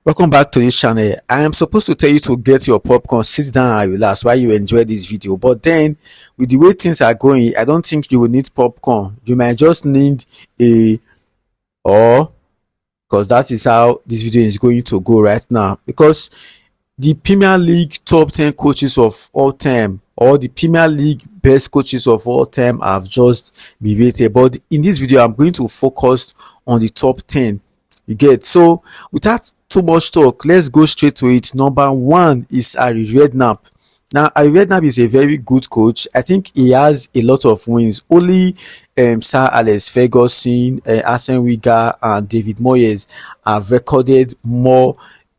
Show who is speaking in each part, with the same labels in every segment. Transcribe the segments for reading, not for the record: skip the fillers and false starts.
Speaker 1: Welcome back to this channel. I am supposed to tell you to get your popcorn, sit down and relax while you enjoy this video. But then, with the way things are going, I don't think you will need popcorn. You might just need a or because that is how this video is going to go right now. Because the Premier League top 10 coaches of all time or the Premier League best coaches of all time have just been rated. But in this video, I'm going to focus on the top 10. You get? So without too much talk, let's go straight to it. Number one is Harry Rednapp. Now, Harry Rednapp is a very good coach. I think he has a lot of wins. Only Sir Alex Ferguson, Arsene Wenger, and David Moyes have recorded more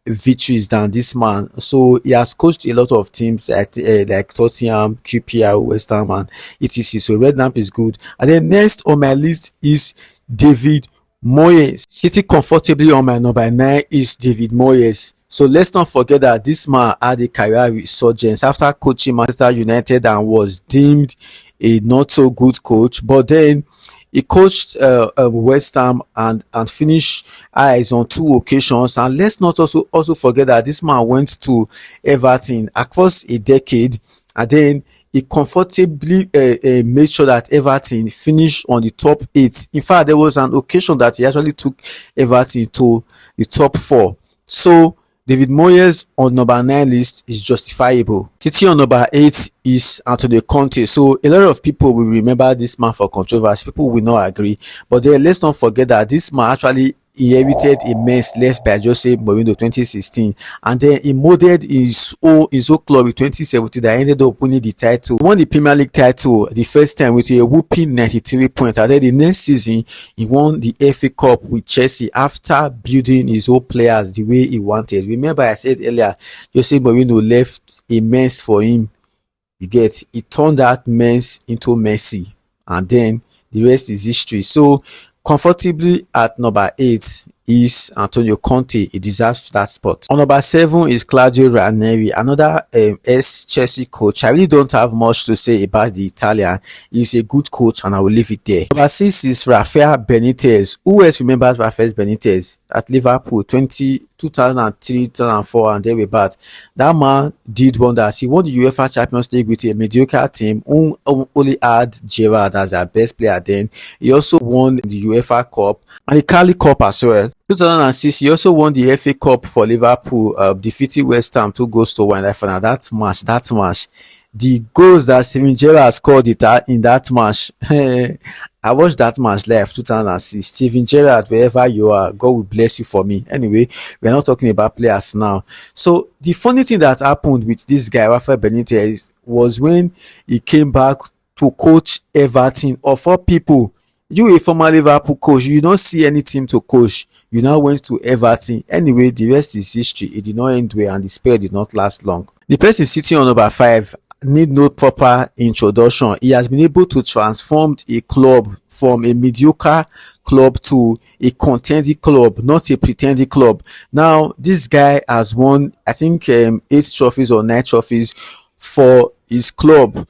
Speaker 1: victories than this man. So he has coached a lot of teams at like Tottenham, QPR, West Ham, and etc. So Redknapp is good. And then next on my list is David Moyes. Sitting comfortably on my number 9 is David Moyes. So let's not forget that this man had a career resurgence after coaching Manchester United and was deemed a not so good coach. But then he coached West Ham and finished eyes on 2 occasions. And let's not also forget that this man went to Everton across a decade, and then he comfortably made sure that Everton finished on the top 8. In fact, there was an occasion that he actually took Everton to the top 4. So David Moyes on number 9 list is justifiable. Sitting on number 8 is Antonio Conte. So a lot of people will remember this man for controversy. People will not agree. But then let's not forget that this man actually inherited a mess left by Jose Mourinho 2016, and then he molded his own club in 2017 that ended up winning the title. He won the Premier League title the first time with a whooping 93 points, and then the next season he won the FA Cup with Chelsea after building his own players the way he wanted. Remember I said earlier, Jose Mourinho left a mess for him. You get, he turned that mess into Messi, and then the rest is history. So comfortably at number 8 is Antonio Conte. He deserves that spot. On number 7 is Claudio Ranieri, another ex-Chelsea coach. I really don't have much to say about the Italian. He's a good coach and I will leave it there. Number 6 is Rafa Benitez. Who else remembers Rafa Benitez at Liverpool 2003, 2004 and thereabout? That man did wonders. He won the UEFA Champions League with a mediocre team who only had Gerrard as their best player then. He also won the UEFA Cup and the Carling Cup as well. 2006, he also won the FA Cup for Liverpool, defeating West Ham 2-1 in final. That match, the goals that Steven Gerrard scored in that match, I watched that match live 2006. Steven Gerrard, wherever you are, God will bless you for me. Anyway, we're not talking about players now. So the funny thing that happened with this guy, Rafa Benitez, was when he came back to coach Everton. Of all people, you a former Liverpool coach, you don't see any team to coach. You now went to Everton. Anyway, the rest is history. It did not end well and the spell did not last long. The person sitting on number 5 need no proper introduction. He has been able to transform a club from a mediocre club to a contending club, not a pretending club. Now, this guy has won, I think, 8 trophies or 9 trophies for his club.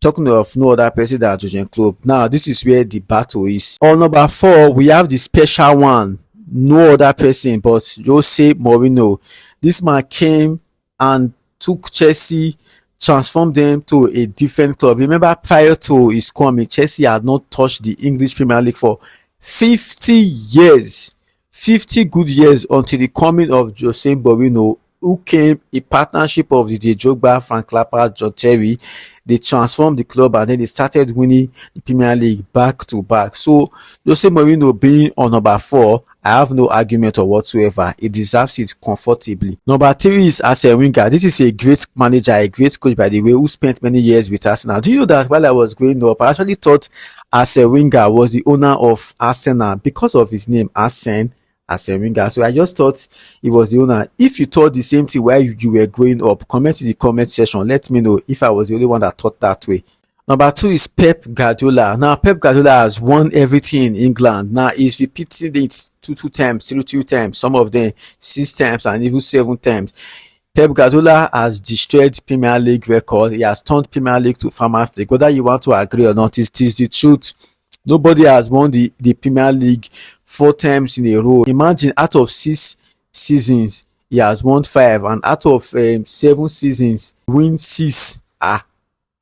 Speaker 1: Talking of no other person than Jurgen Klopp. Now, this is where the battle is. On number 4, we have the special one. No other person but Jose Mourinho. This man came and took Chelsea, transformed them to a different club. Remember, prior to his coming, Chelsea had not touched the English Premier League for 50 years. 50 good years until the coming of Jose Mourinho, who came a partnership of the Drogba, Frank Lampard, John Terry. They transformed the club and then they started winning the Premier League back to back. So Jose Mourinho being on number 4, I have no argument or whatsoever. He deserves it comfortably. Number 3 is Arsene Wenger. This is a great manager, a great coach, by the way, who spent many years with Arsenal. Do you know that while I was growing up, I actually thought Arsene Wenger was the owner of Arsenal because of his name, Arsene Wenger. So I just thought he was the owner. If you thought the same thing while you were growing up, comment in the comment section. Let me know if I was the only one that thought that way. Number 2 is Pep Guardiola. Now, Pep Guardiola has won everything in England. Now, he's repeating it two times, three times, some of them 6 times and even 7 times. Pep Guardiola has destroyed Premier League record. He has turned Premier League to Farmers League. Whether you want to agree or not, it is the truth. Nobody has won the Premier League 4 times in a row. Imagine out of 6 seasons he has won 5, and out of 7 seasons win 6.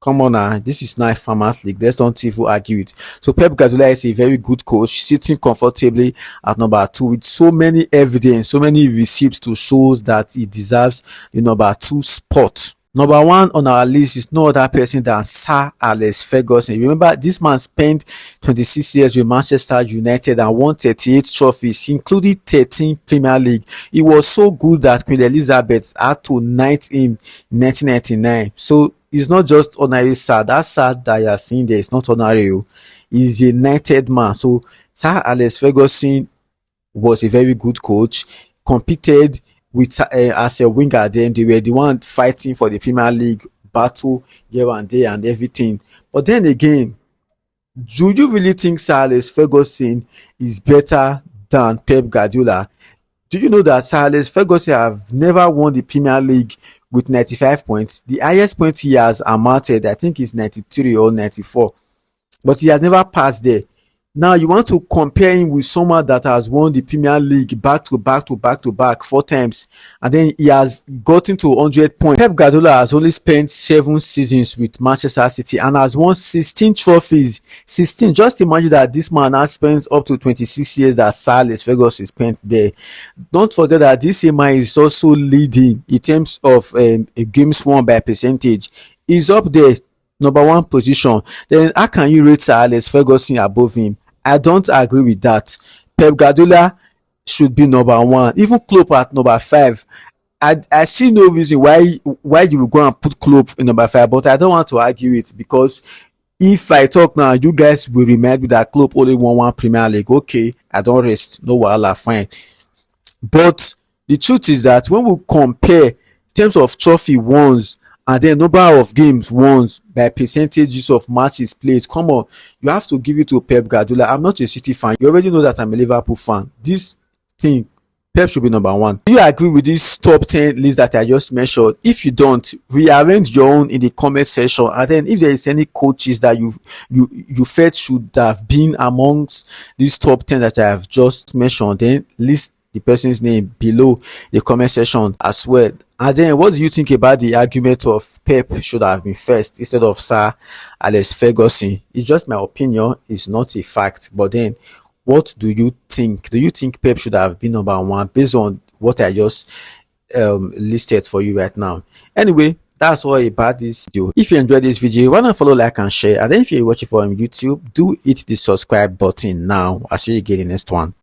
Speaker 1: Come on now, this is not farmers league. Let's not even argue it. So Pep Guardiola is a very good coach, sitting comfortably at number 2 with so many evidence, so many receipts to show that he deserves the number 2 spot. Number 1 on our list is no other person than Sir Alex Ferguson. Remember, this man spent 26 years with Manchester United and won 38 trophies, including 13 Premier League. He was so good that Queen Elizabeth had to knight him in 1999. So it's not just ordinary Sir. That Sir that you are seeing there is not ordinary. He's a knighted man. So Sir Alex Ferguson was a very good coach, competed with Arsene Wenger. Then they were the one fighting for the Premier League battle here and there and everything. But then again, do you really think Sir Alex Ferguson is better than Pep Guardiola? Do you know that Sir Alex Ferguson have never won the Premier League with 95 points? The highest point he has amounted, I think, is 93 or 94. But he has never passed there. Now you want to compare him with someone that has won the Premier League back to back 4 times, and then he has gotten to 100 points. Pep Guardiola has only spent 7 seasons with Manchester City and has won 16 trophies. 16. Just imagine that this man has spent up to 26 years that Sir Alex Ferguson spent there. Don't forget that this man is also leading in terms of games won by percentage. He's up there, number 1 position. Then how can you rate Sir Alex Ferguson above him? I don't agree with that. Pep Guardiola should be number 1. Even Klopp at number 5. I see no reason why you will go and put Klopp in number 5, but I don't want to argue it, because if I talk now, you guys will remind me that Klopp only won 1 Premier League. Okay, I don't rest. No wahala, fine. But the truth is that when we compare in terms of trophy wons and then number of games won by percentages of matches played, come on, you have to give it to Pep Guardiola. I'm not a City fan. You already know that I'm a Liverpool fan. This thing, Pep should be number 1. Do you agree with this top 10 list that I just mentioned? If you don't, rearrange your own in the comment section, and then if there is any coaches that you felt should have been amongst these top 10 that I have just mentioned, then list the person's name below the comment section as well. And then what do you think about the argument of Pep should have been first instead of Sir Alex Ferguson? It's just my opinion, it's not a fact. But then what do you think? Do you think Pep should have been number 1 based on what I just listed for you right now? Anyway, that's all about this video. If you enjoyed this video, why not follow, like, and share? And then if you're watching from YouTube, do hit the subscribe button now. I'll see you again in the next one.